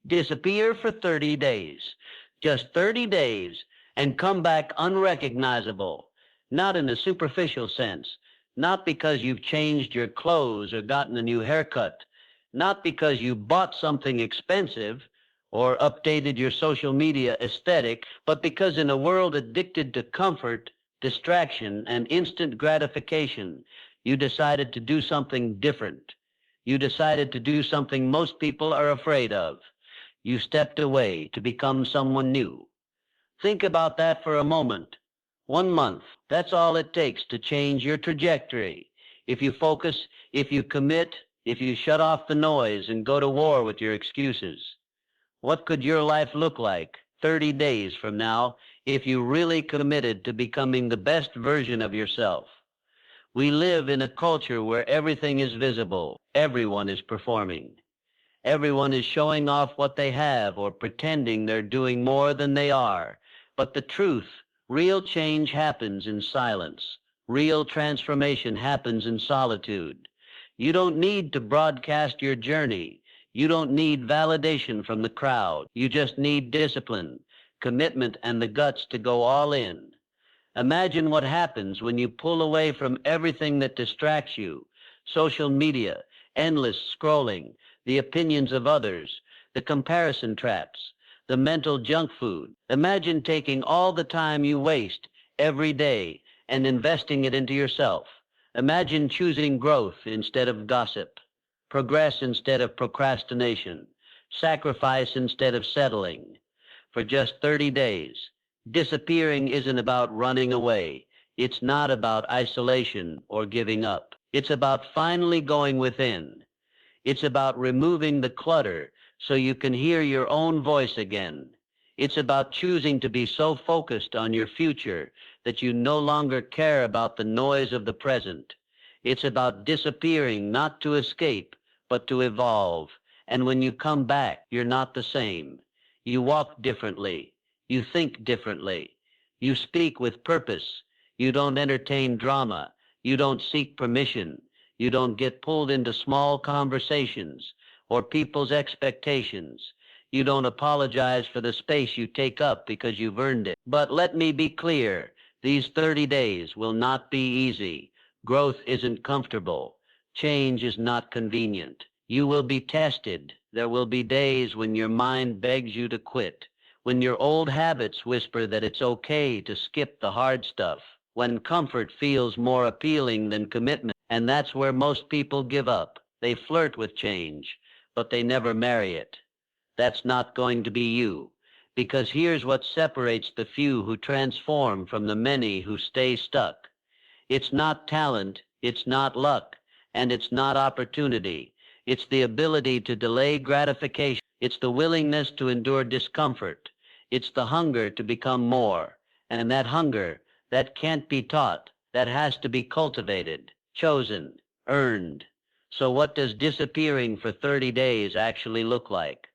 Disappear for 30 days. Just 30 days and come back unrecognizable. Not in a superficial sense. Not because you've changed your clothes or gotten a new haircut. Not because you bought something expensive or updated your social media aesthetic, but because in a world addicted to comfort, distraction, and instant gratification, you decided to do something different. You decided to do something most people are afraid of. You stepped away to become someone new. Think about that for a moment. 1 month, that's all it takes to change your trajectory. If you focus, if you commit, if you shut off the noise and go to war with your excuses. What could your life look like 30 days from now if you really committed to becoming the best version of yourself? We live in a culture where everything is visible. Everyone is performing. Everyone is showing off what they have or pretending they're doing more than they are. But the truth, real change happens in silence. Real transformation happens in solitude. You don't need to broadcast your journey. You don't need validation from the crowd. You just need discipline, commitment, and the guts to go all in. Imagine what happens when you pull away from everything that distracts you. Social media, endless scrolling, the opinions of others, the comparison traps, the mental junk food. Imagine taking all the time you waste every day and investing it into yourself. Imagine choosing growth instead of gossip, progress instead of procrastination, sacrifice instead of settling. For just 30 days, disappearing isn't about running away. It's not about isolation or giving up. It's about finally going within. It's about removing the clutter so you can hear your own voice again. It's about choosing to be so focused on your future that you no longer care about the noise of the present. It's about disappearing not to escape, but to evolve. And when you come back, you're not the same. You walk differently. You think differently. You speak with purpose. You don't entertain drama. You don't seek permission. You don't get pulled into small conversations or people's expectations. You don't apologize for the space you take up because you've earned it. But let me be clear, these 30 days will not be easy. Growth isn't comfortable. Change is not convenient. You will be tested. There will be days when your mind begs you to quit, when your old habits whisper that it's okay to skip the hard stuff, when comfort feels more appealing than commitment. And that's where most people give up. They flirt with change, but they never marry it. That's not going to be you. Because here's what separates the few who transform from the many who stay stuck. It's not talent, it's not luck, and it's not opportunity. It's the ability to delay gratification. It's the willingness to endure discomfort. It's the hunger to become more. And that hunger, that can't be taught. That has to be cultivated, chosen, earned. So what does disappearing for 30 days actually look like?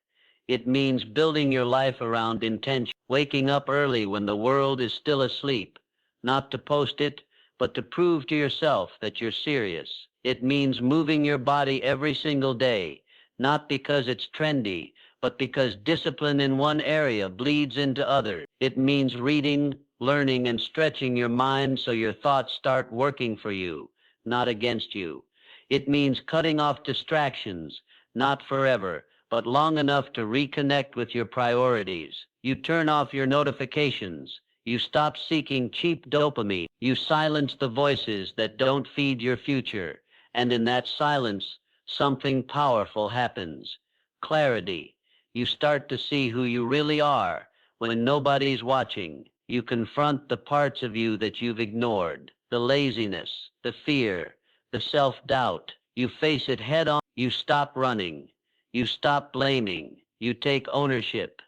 It means building your life around intention, waking up early when the world is still asleep, not to post it, but to prove to yourself that you're serious. It means moving your body every single day, not because it's trendy, but because discipline in one area bleeds into others. It means reading, learning, and stretching your mind so your thoughts start working for you, not against you. It means cutting off distractions, not forever, but long enough to reconnect with your priorities. You turn off your notifications. You stop seeking cheap dopamine. You silence the voices that don't feed your future. And in that silence, something powerful happens. Clarity. You start to see who you really are when nobody's watching. You confront the parts of you that you've ignored, the laziness, the fear, the self-doubt. You face it head on. You stop running. You stop blaming. You take ownership.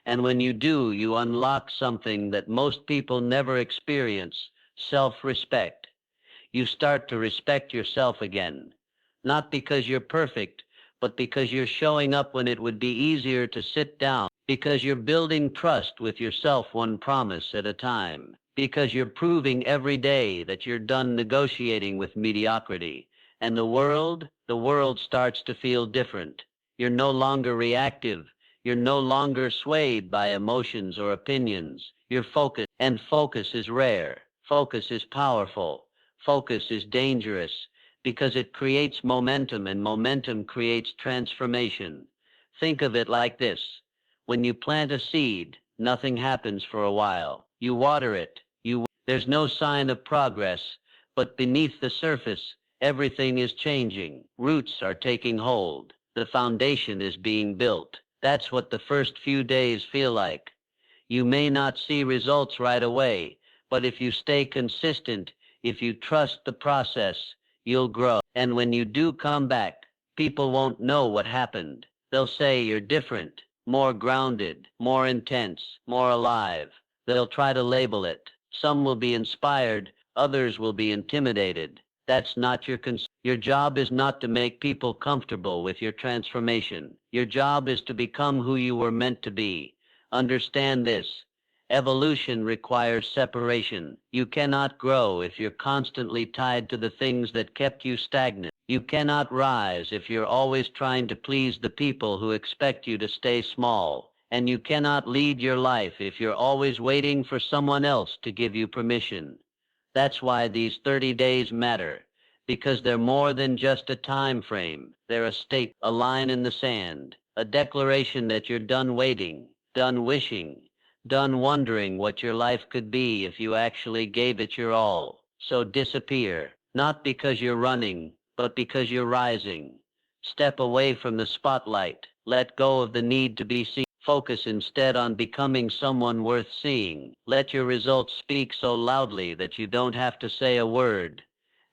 And when you do, you unlock something that most people never experience, self-respect. You start to respect yourself again, not because you're perfect, but because you're showing up when it would be easier to sit down, because you're building trust with yourself one promise at a time, because you're proving every day that you're done negotiating with mediocrity. And the world starts to feel different. You're no longer reactive. You're no longer swayed by emotions or opinions. You're focused, and focus is rare. Focus is powerful. Focus is dangerous because it creates momentum, and momentum creates transformation. Think of it like this. When you plant a seed, nothing happens for a while. You water it. There's no sign of progress, but beneath the surface, everything is changing. Roots are taking hold. The foundation is being built. That's what the first few days feel like. You may not see results right away, but if you stay consistent, if you trust the process, you'll grow. And when you do come back, people won't know what happened. They'll say you're different, more grounded, more intense, more alive. They'll try to label it. Some will be inspired, others will be intimidated. That's not your concern. Your job is not to make people comfortable with your transformation. Your job is to become who you were meant to be. Understand this. Evolution requires separation. You cannot grow if you're constantly tied to the things that kept you stagnant. You cannot rise if you're always trying to please the people who expect you to stay small. And you cannot lead your life if you're always waiting for someone else to give you permission. That's why these 30 days matter, because they're more than just a time frame. They're a state, a line in the sand, a declaration that you're done waiting, done wishing, done wondering what your life could be if you actually gave it your all. So disappear, not because you're running, but because you're rising. Step away from the spotlight. Let go of the need to be seen. Focus instead on becoming someone worth seeing. Let your results speak so loudly that you don't have to say a word.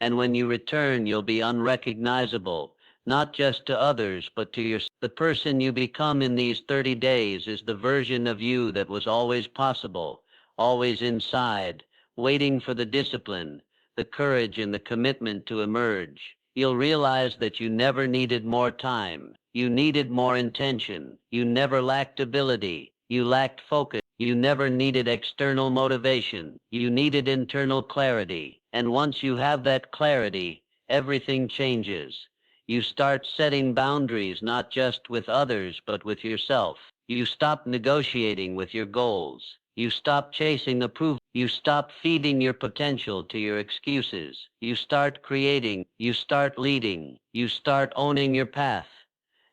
And when you return, you'll be unrecognizable, not just to others, but to yourself. The person you become in these 30 days is the version of you that was always possible, always inside, waiting for the discipline, the courage, and the commitment to emerge. You'll realize that you never needed more time. You needed more intention. You never lacked ability. You lacked focus. You never needed external motivation. You needed internal clarity. And once you have that clarity, everything changes. You start setting boundaries not just with others but with yourself. You stop negotiating with your goals. You stop chasing approval. You stop feeding your potential to your excuses. You start creating. You start leading. You start owning your path.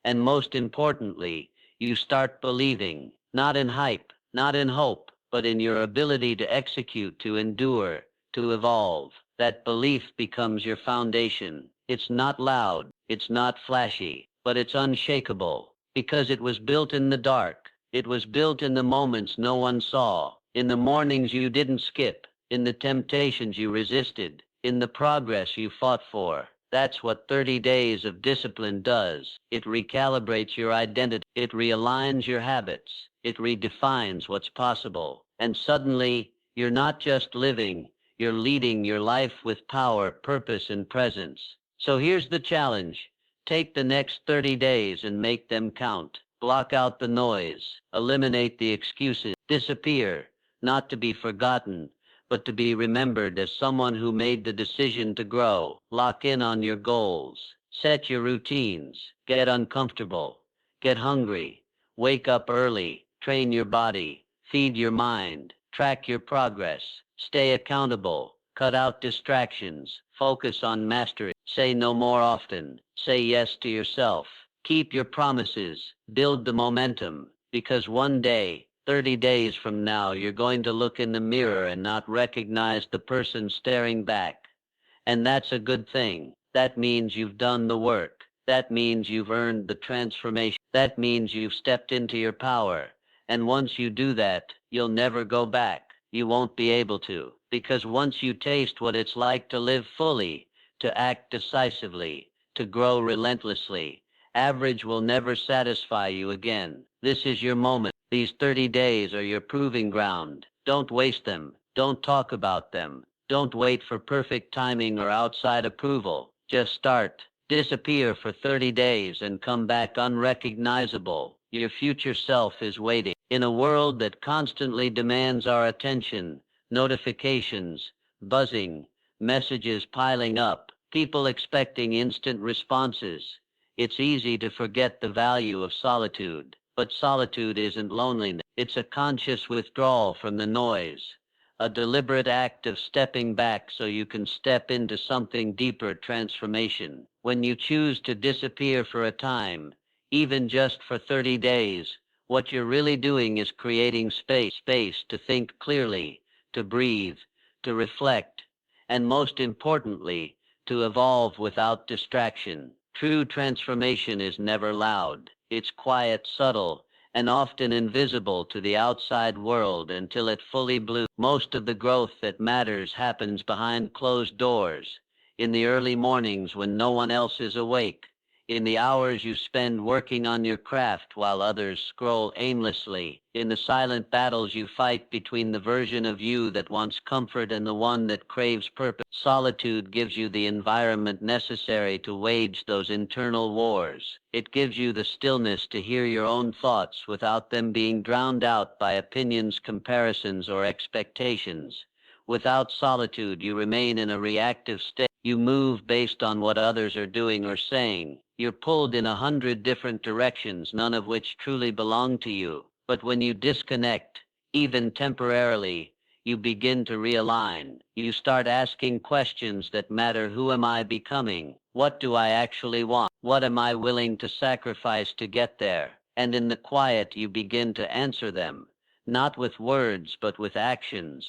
And most importantly, you start believing, not in hype, not in hope, but in your ability to execute, to endure, to evolve. That belief becomes your foundation. It's not loud, it's not flashy, but it's unshakable, because it was built in the dark. It was built in the moments no one saw, in the mornings you didn't skip, in the temptations you resisted, in the progress you fought for. That's what 30 days of discipline does. It recalibrates your identity. It realigns your habits. It redefines what's possible. And suddenly, you're not just living, you're leading your life with power, purpose, and presence. So here's the challenge. Take the next 30 days and make them count. Block out the noise. Eliminate the excuses. Disappear, not to be forgotten, but to be remembered as someone who made the decision to grow. Lock in on your goals. Set your routines. Get uncomfortable. Get hungry. Wake up early. Train your body. Feed your mind. Track your progress. Stay accountable. Cut out distractions. Focus on mastery. Say no more often. Say yes to yourself. Keep your promises. Build the momentum. Because one day, 30 days from now, you're going to look in the mirror and not recognize the person staring back. And that's a good thing. That means you've done the work. That means you've earned the transformation. That means you've stepped into your power. And once you do that, you'll never go back. You won't be able to. Because once you taste what it's like to live fully, to act decisively, to grow relentlessly, average will never satisfy you again. This is your moment. These 30 days are your proving ground. Don't waste them. Don't talk about them. Don't wait for perfect timing or outside approval. Just start. Disappear for 30 days and come back unrecognizable. Your future self is waiting. In a world that constantly demands our attention, notifications, buzzing, messages piling up, people expecting instant responses, it's easy to forget the value of solitude. But solitude isn't loneliness. It's a conscious withdrawal from the noise, a deliberate act of stepping back so you can step into something deeper. Transformation. When you choose to disappear for a time, even just for 30 days, what you're really doing is creating space to think clearly, to breathe, to reflect, and most importantly, to evolve without distraction. True transformation is never loud. It's quiet, subtle, and often invisible to the outside world until it fully blooms. Most of the growth that matters happens behind closed doors, in the early mornings when no one else is awake, in the hours you spend working on your craft while others scroll aimlessly, in the silent battles you fight between the version of you that wants comfort and the one that craves purpose. Solitude gives you the environment necessary to wage those internal wars. It gives you the stillness to hear your own thoughts without them being drowned out by opinions, comparisons, or expectations. Without solitude, you remain in a reactive state. You move based on what others are doing or saying. You're pulled in 100 different directions, none of which truly belong to you. But when you disconnect, even temporarily, you begin to realign. You start asking questions that matter. Who am I becoming? What do I actually want? What am I willing to sacrifice to get there? And in the quiet, you begin to answer them, not with words, but with actions.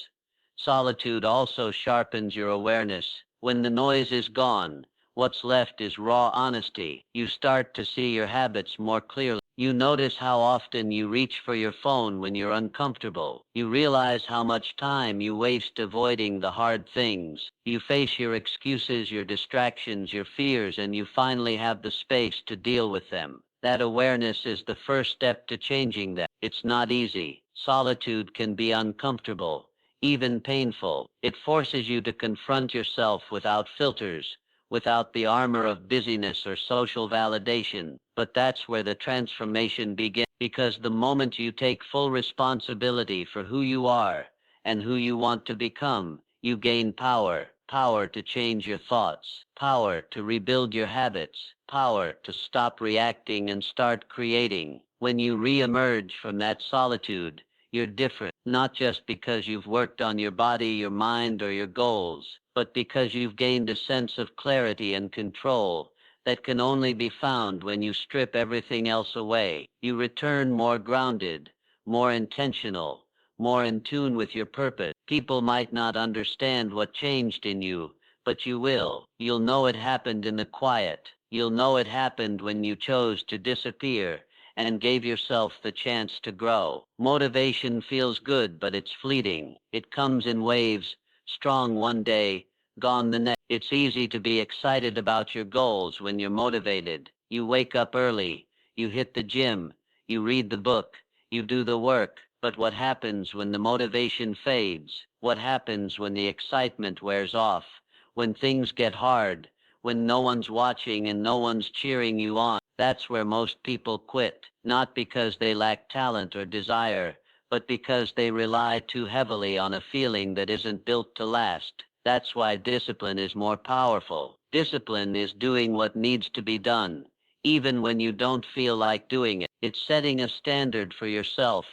Solitude also sharpens your awareness. When the noise is gone, what's left is raw honesty. You start to see your habits more clearly. You notice how often you reach for your phone when you're uncomfortable. You realize how much time you waste avoiding the hard things. You face your excuses, your distractions, your fears, and you finally have the space to deal with them. That awareness is the first step to changing them. It's not easy. Solitude can be uncomfortable, even painful. It forces you to confront yourself without filters, without the armor of busyness or social validation. But that's where the transformation begins, because the moment you take full responsibility for who you are and who you want to become, you gain power. Power to change your thoughts, power to rebuild your habits, power to stop reacting and start creating. When you re-emerge from that solitude, you're different, not just because you've worked on your body, your mind, or your goals, but because you've gained a sense of clarity and control that can only be found when you strip everything else away. You return more grounded, more intentional, more in tune with your purpose. People might not understand what changed in you, but you will. You'll know it happened in the quiet. You'll know it happened when you chose to disappear and gave yourself the chance to grow. Motivation feels good, but it's fleeting. It comes in waves, strong one day, gone the next. It's easy to be excited about your goals when you're motivated. You wake up early, you hit the gym, you read the book, you do the work. But what happens when the motivation fades? What happens when the excitement wears off? When things get hard? When no one's watching and no one's cheering you on? That's where most people quit, not because they lack talent or desire, but because they rely too heavily on a feeling that isn't built to last. That's why discipline is more powerful. Discipline is doing what needs to be done, even when you don't feel like doing it. It's setting a standard for yourself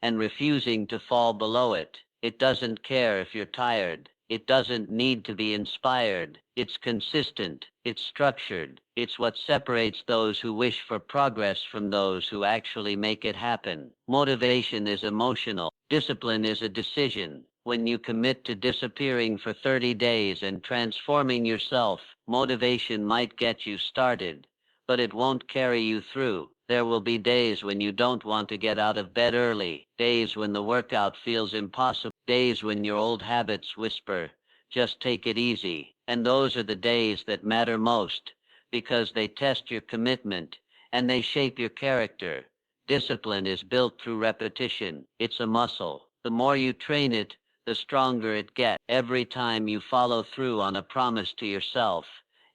and refusing to fall below it. It doesn't care if you're tired. It doesn't need to be inspired. It's consistent. It's structured. It's what separates those who wish for progress from those who actually make it happen. Motivation is emotional. Discipline is a decision. When you commit to disappearing for 30 days and transforming yourself, motivation might get you started, but it won't carry you through. There will be days when you don't want to get out of bed early, days when the workout feels impossible, days when your old habits whisper, just take it easy. And those are the days that matter most, because they test your commitment and they shape your character. Discipline is built through repetition. It's a muscle. The more you train it, the stronger it gets. Every time you follow through on a promise to yourself,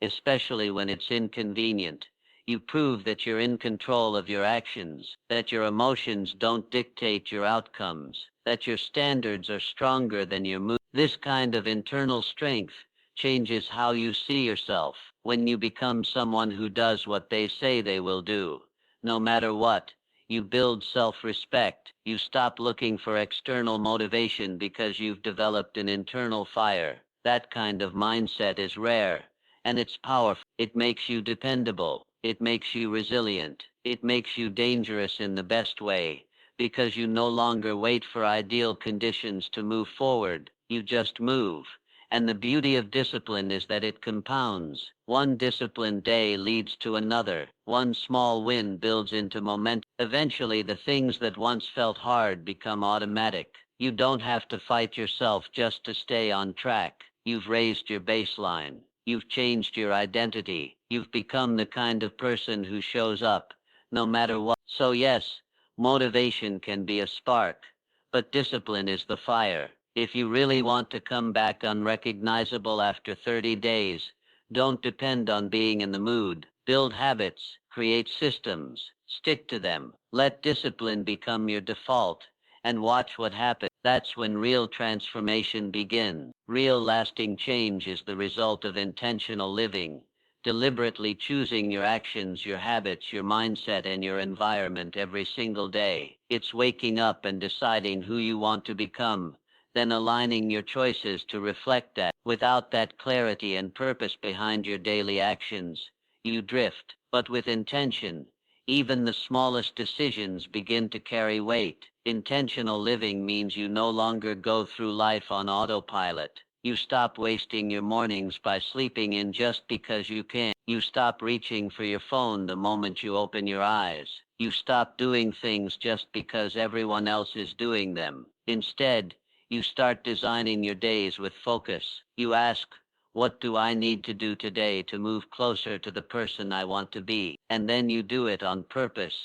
especially when it's inconvenient, you prove that you're in control of your actions, that your emotions don't dictate your outcomes, that your standards are stronger than your mood. This kind of internal strength changes how you see yourself. When you become someone who does what they say they will do, no matter what, You build self-respect. You stop looking for external motivation because you've developed an internal fire. That kind of mindset is rare, and it's powerful. It makes you dependable. It makes you resilient. It makes you dangerous in the best way, because you no longer wait for ideal conditions to move forward. You just move. And the beauty of discipline is that it compounds. One disciplined day leads to another. One small win builds into momentum. Eventually, the things that once felt hard become automatic. You don't have to fight yourself just to stay on track. You've raised your baseline. You've changed your identity. You've become the kind of person who shows up, no matter what. So yes, motivation can be a spark, but discipline is the fire. If you really want to come back unrecognizable after 30 days, don't depend on being in the mood. Build habits, create systems, stick to them. Let discipline become your default, and watch what happens. That's when real transformation begins. Real lasting change is the result of intentional living, deliberately choosing your actions, your habits, your mindset, and your environment every single day. It's waking up and deciding who you want to become, then aligning your choices to reflect that. Without that clarity and purpose behind your daily actions, you drift. But with intention, even the smallest decisions begin to carry weight. Intentional living means you no longer go through life on autopilot. You stop wasting your mornings by sleeping in just because you can. You stop reaching for your phone the moment you open your eyes. You stop doing things just because everyone else is doing them. Instead, you start designing your days with focus. You ask, what do I need to do today to move closer to the person I want to be? And then you do it on purpose.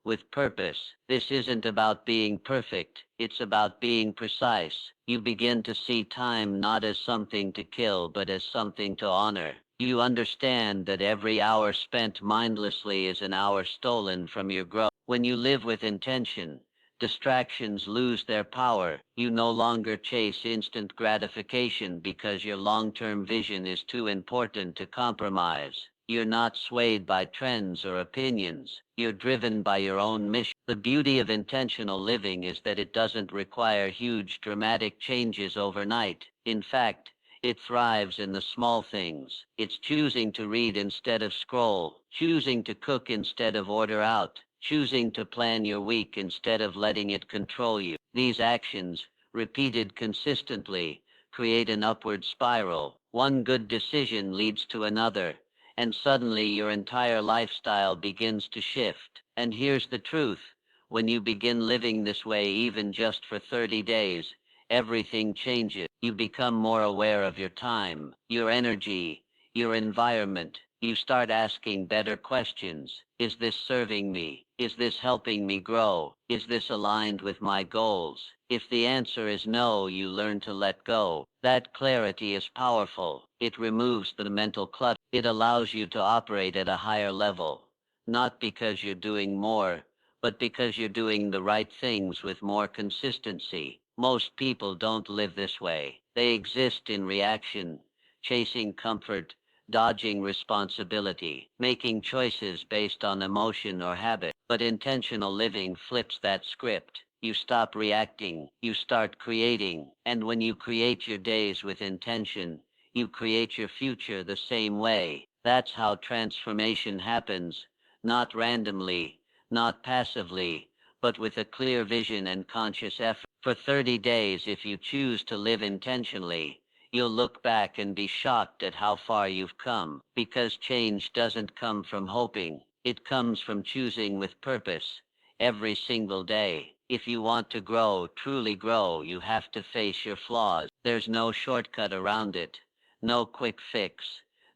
With purpose. This isn't about being perfect, it's about being precise. You begin to see time not as something to kill, but as something to honor. You understand that every hour spent mindlessly is an hour stolen from your growth. When you live with intention, distractions lose their power. You no longer chase instant gratification because your long-term vision is too important to compromise. You're not swayed by trends or opinions. You're driven by your own mission. The beauty of intentional living is that it doesn't require huge dramatic changes overnight. In fact, it thrives in the small things. It's choosing to read instead of scroll, choosing to cook instead of order out, choosing to plan your week instead of letting it control you. These actions, repeated consistently, create an upward spiral. One good decision leads to another, and suddenly your entire lifestyle begins to shift. And here's the truth. When you begin living this way even just for 30 days, everything changes. You become more aware of your time, your energy, your environment. You start asking better questions. Is this serving me? Is this helping me grow? Is this aligned with my goals? If the answer is no, you learn to let go. That clarity is powerful. It removes the mental clutter. It allows you to operate at a higher level, not because you're doing more, but because you're doing the right things with more consistency. Most people don't live this way. They exist in reaction, chasing comfort, dodging responsibility, making choices based on emotion or habit. But intentional living flips that script. You stop reacting, you start creating. And when you create your days with intention, you create your future the same way. That's how transformation happens, not randomly, not passively, but with a clear vision and conscious effort. For 30 days, if you choose to live intentionally, you'll look back and be shocked at how far you've come, because change doesn't come from hoping. It comes from choosing with purpose every single day. If you want to grow, truly grow, you have to face your flaws. There's no shortcut around it, no quick fix,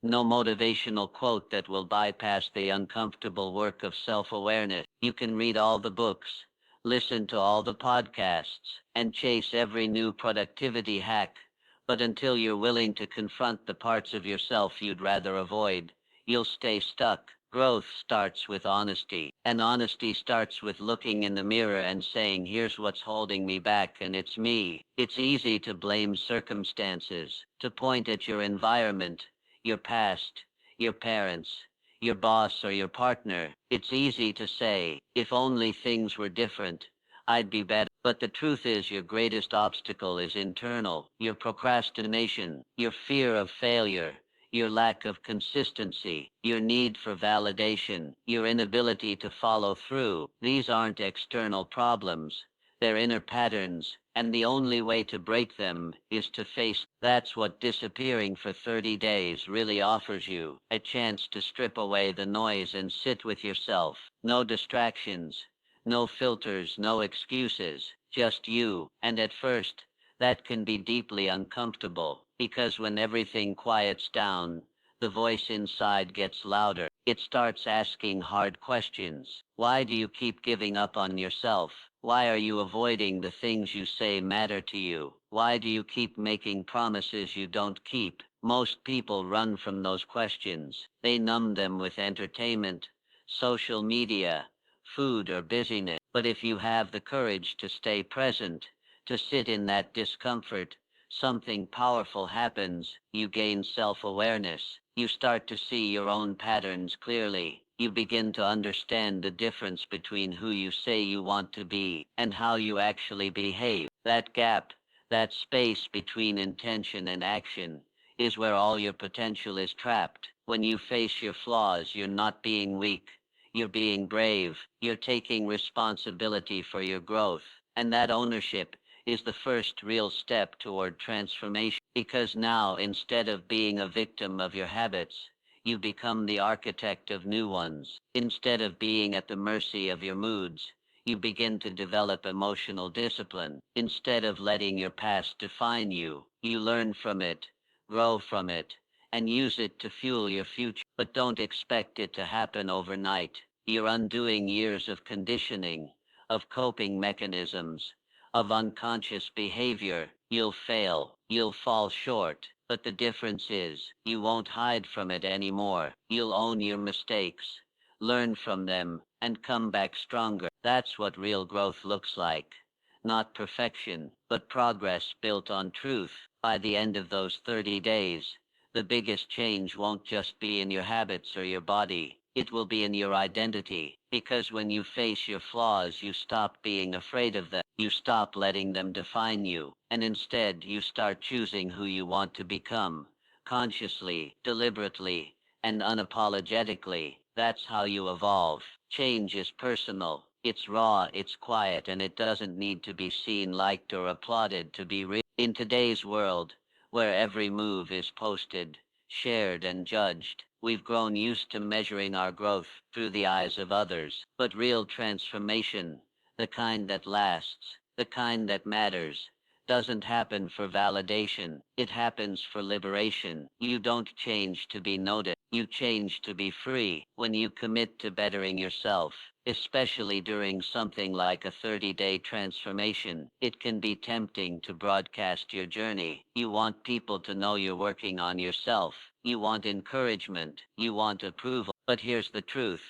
no motivational quote that will bypass the uncomfortable work of self-awareness. You can read all the books, listen to all the podcasts, and chase every new productivity hack. But until you're willing to confront the parts of yourself you'd rather avoid, you'll stay stuck. Growth starts with honesty, and honesty starts with looking in the mirror and saying, here's what's holding me back, and it's me. It's easy to blame circumstances, to point at your environment, your past, your parents, your boss, or your partner. It's easy to say, if only things were different, I'd be better. But the truth is your greatest obstacle is internal. Your procrastination, your fear of failure, your lack of consistency, your need for validation, your inability to follow through. These aren't external problems. They're inner patterns, and the only way to break them is to face. That's what disappearing for 30 days really offers you, a chance to strip away the noise and sit with yourself. No distractions, no filters, no excuses, just you. And at first, that can be deeply uncomfortable, because when everything quiets down, the voice inside gets louder. It starts asking hard questions. Why do you keep giving up on yourself? Why are you avoiding the things you say matter to you? Why do you keep making promises you don't keep? Most people run from those questions. They numb them with entertainment, social media, food, or busyness. But if you have the courage to stay present, to sit in that discomfort, something powerful happens. You gain self-awareness. You start to see your own patterns clearly. You begin to understand the difference between who you say you want to be and how you actually behave. That gap, that space between intention and action, is where all your potential is trapped. When you face your flaws, you're not being weak. You're being brave. You're taking responsibility for your growth. And that ownership is the first real step toward transformation. Because now, instead of being a victim of your habits, you become the architect of new ones. Instead of being at the mercy of your moods, you begin to develop emotional discipline. Instead of letting your past define you, you learn from it, grow from it, and use it to fuel your future. But don't expect it to happen overnight. You're undoing years of conditioning, of coping mechanisms, of unconscious behavior. You'll fail, you'll fall short, but the difference is, you won't hide from it anymore. You'll own your mistakes, learn from them, and come back stronger. That's what real growth looks like. Not perfection, but progress built on truth. By the end of those 30 days, the biggest change won't just be in your habits or your body. It will be in your identity, because when you face your flaws, you stop being afraid of them. You stop letting them define you, and instead you start choosing who you want to become, consciously, deliberately, and unapologetically. That's how you evolve. Change is personal. It's raw, it's quiet, and it doesn't need to be seen, liked, or applauded to be real. In today's world, where every move is posted, shared, and judged, we've grown used to measuring our growth through the eyes of others. But real transformation, the kind that lasts, the kind that matters, doesn't happen for validation. It happens for liberation. You don't change to be noticed. You change to be free. When you commit to bettering yourself, especially during something like a 30-day transformation, it can be tempting to broadcast your journey. You want people to know you're working on yourself. You want encouragement. You want approval. But here's the truth.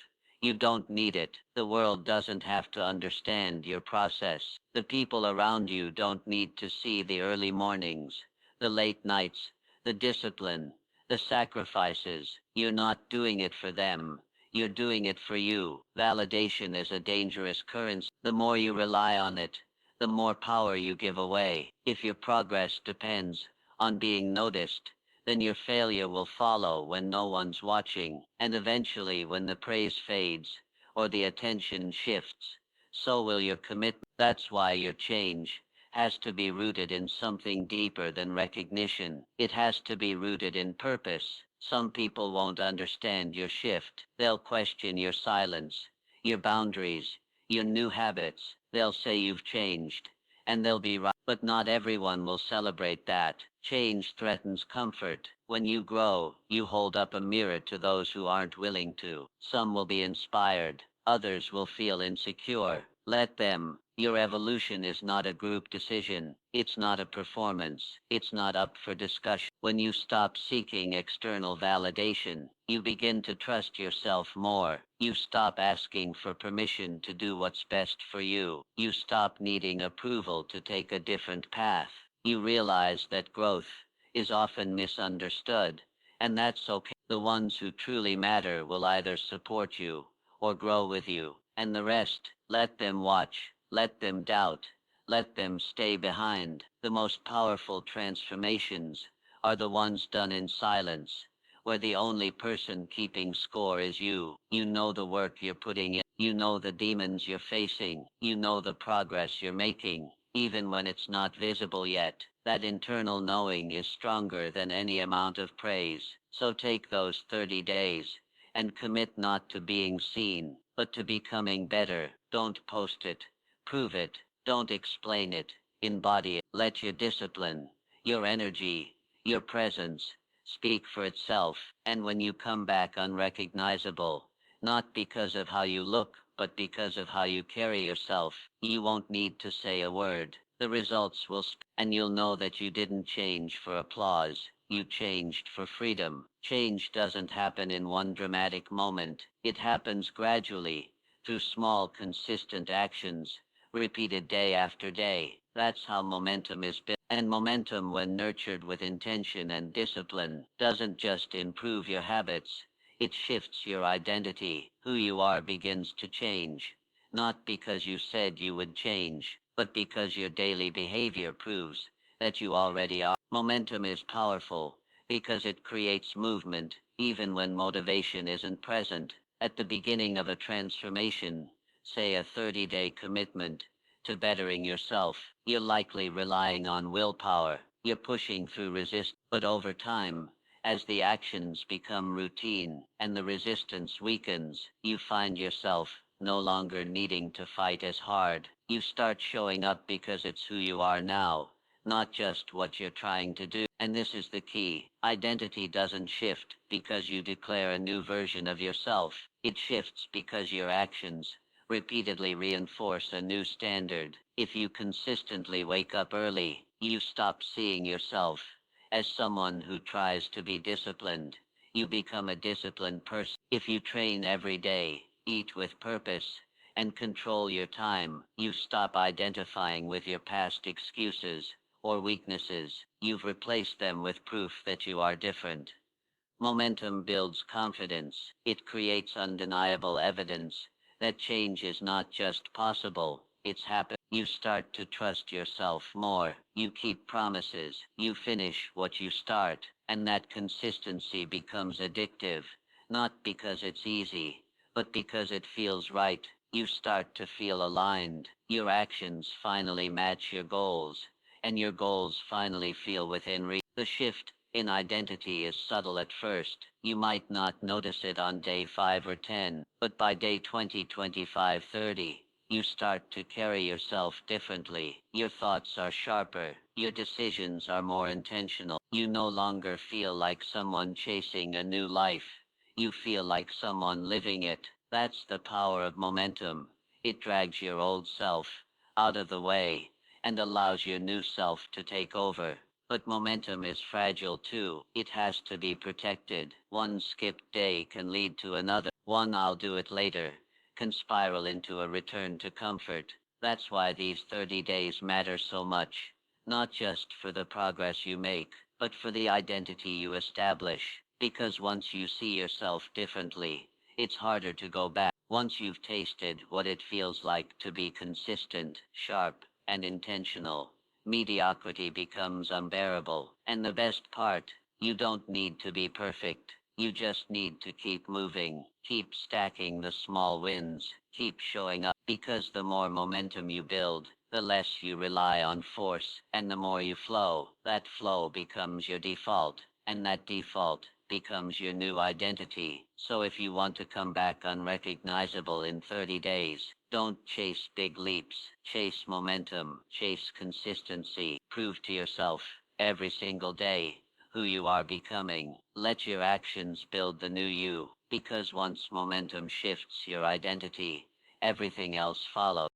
You don't need it. The world doesn't have to understand your process. The people around you don't need to see the early mornings, the late nights, the discipline, the sacrifices. You're not doing it for them. You're doing it for you. Validation is a dangerous currency. The more you rely on it, the more power you give away. If your progress depends on being noticed, then your failure will follow when no one's watching. And eventually, when the praise fades or the attention shifts, so will your commitment. That's why your change has to be rooted in something deeper than recognition. It has to be rooted in purpose. Some people won't understand your shift. They'll question your silence, your boundaries, your new habits. They'll say you've changed, and they'll be right. But not everyone will celebrate that. Change threatens comfort. When you grow, you hold up a mirror to those who aren't willing to. Some will be inspired. Others will feel insecure. Let them. Your evolution is not a group decision. It's not a performance. It's not up for discussion. When you stop seeking external validation, you begin to trust yourself more. You stop asking for permission to do what's best for you. You stop needing approval to take a different path. You realize that growth is often misunderstood, and that's okay. The ones who truly matter will either support you or grow with you, and the rest, let them watch, let them doubt, let them stay behind. The most powerful transformations are the ones done in silence, where the only person keeping score is you. You know the work you're putting in, you know the demons you're facing, you know the progress you're making, even when it's not visible yet. That internal knowing is stronger than any amount of praise. So take those 30 days and commit not to being seen, but to becoming better. Don't post it. Prove it. Don't explain it. Embody it. Let your discipline, your energy, your presence speak for itself. And when you come back unrecognizable, not because of how you look, but because of how you carry yourself, you won't need to say a word. The results will and you'll know that you didn't change for applause. You changed for freedom. Change doesn't happen in one dramatic moment. It happens gradually, through small, consistent actions, repeated day after day. That's how momentum is built. And momentum, when nurtured with intention and discipline, doesn't just improve your habits. It shifts your identity. Who you are begins to change. Not because you said you would change, but because your daily behavior proves that you already are. Momentum is powerful because it creates movement, even when motivation isn't present. At the beginning of a transformation, say a 30-day commitment to bettering yourself, you're likely relying on willpower. You're pushing through resistance. But over time, as the actions become routine and the resistance weakens, you find yourself no longer needing to fight as hard. You start showing up because it's who you are now, not just what you're trying to do. And this is the key. Identity doesn't shift because you declare a new version of yourself. It shifts because your actions repeatedly reinforce a new standard. If you consistently wake up early, you stop seeing yourself as someone who tries to be disciplined. You become a disciplined person. If you train every day, eat with purpose, and control your time, you stop identifying with your past excuses or weaknesses. You've replaced them with proof that you are different. Momentum builds confidence. It creates undeniable evidence that change is not just possible, it's happening. You start to trust yourself more. You keep promises. You finish what you start. And that consistency becomes addictive, not because it's easy, but because it feels right. You start to feel aligned. Your actions finally match your goals, and your goals finally feel within reach. The shift in identity is subtle at first. You might not notice it on day 5 or 10, but by day 20, 25, 30, you start to carry yourself differently. Your thoughts are sharper. Your decisions are more intentional. You no longer feel like someone chasing a new life. You feel like someone living it. That's the power of momentum. It drags your old self out of the way and allows your new self to take over. But momentum is fragile too. It has to be protected. One skipped day can lead to another. One "I'll do it later" can spiral into a return to comfort. That's why these 30 days matter so much. Not just for the progress you make, but for the identity you establish. Because once you see yourself differently, it's harder to go back. Once you've tasted what it feels like to be consistent, sharp, and intentional, mediocrity becomes unbearable. And the best part, you don't need to be perfect. You just need to keep moving, keep stacking the small wins, keep showing up. Because the more momentum you build, the less you rely on force, and the more you flow. That flow becomes your default, and that default becomes your new identity. So if you want to come back unrecognizable in 30 days, don't chase big leaps. Chase momentum. Chase consistency. Prove to yourself every single day who you are becoming. Let your actions build the new you. Because once momentum shifts your identity, everything else follows.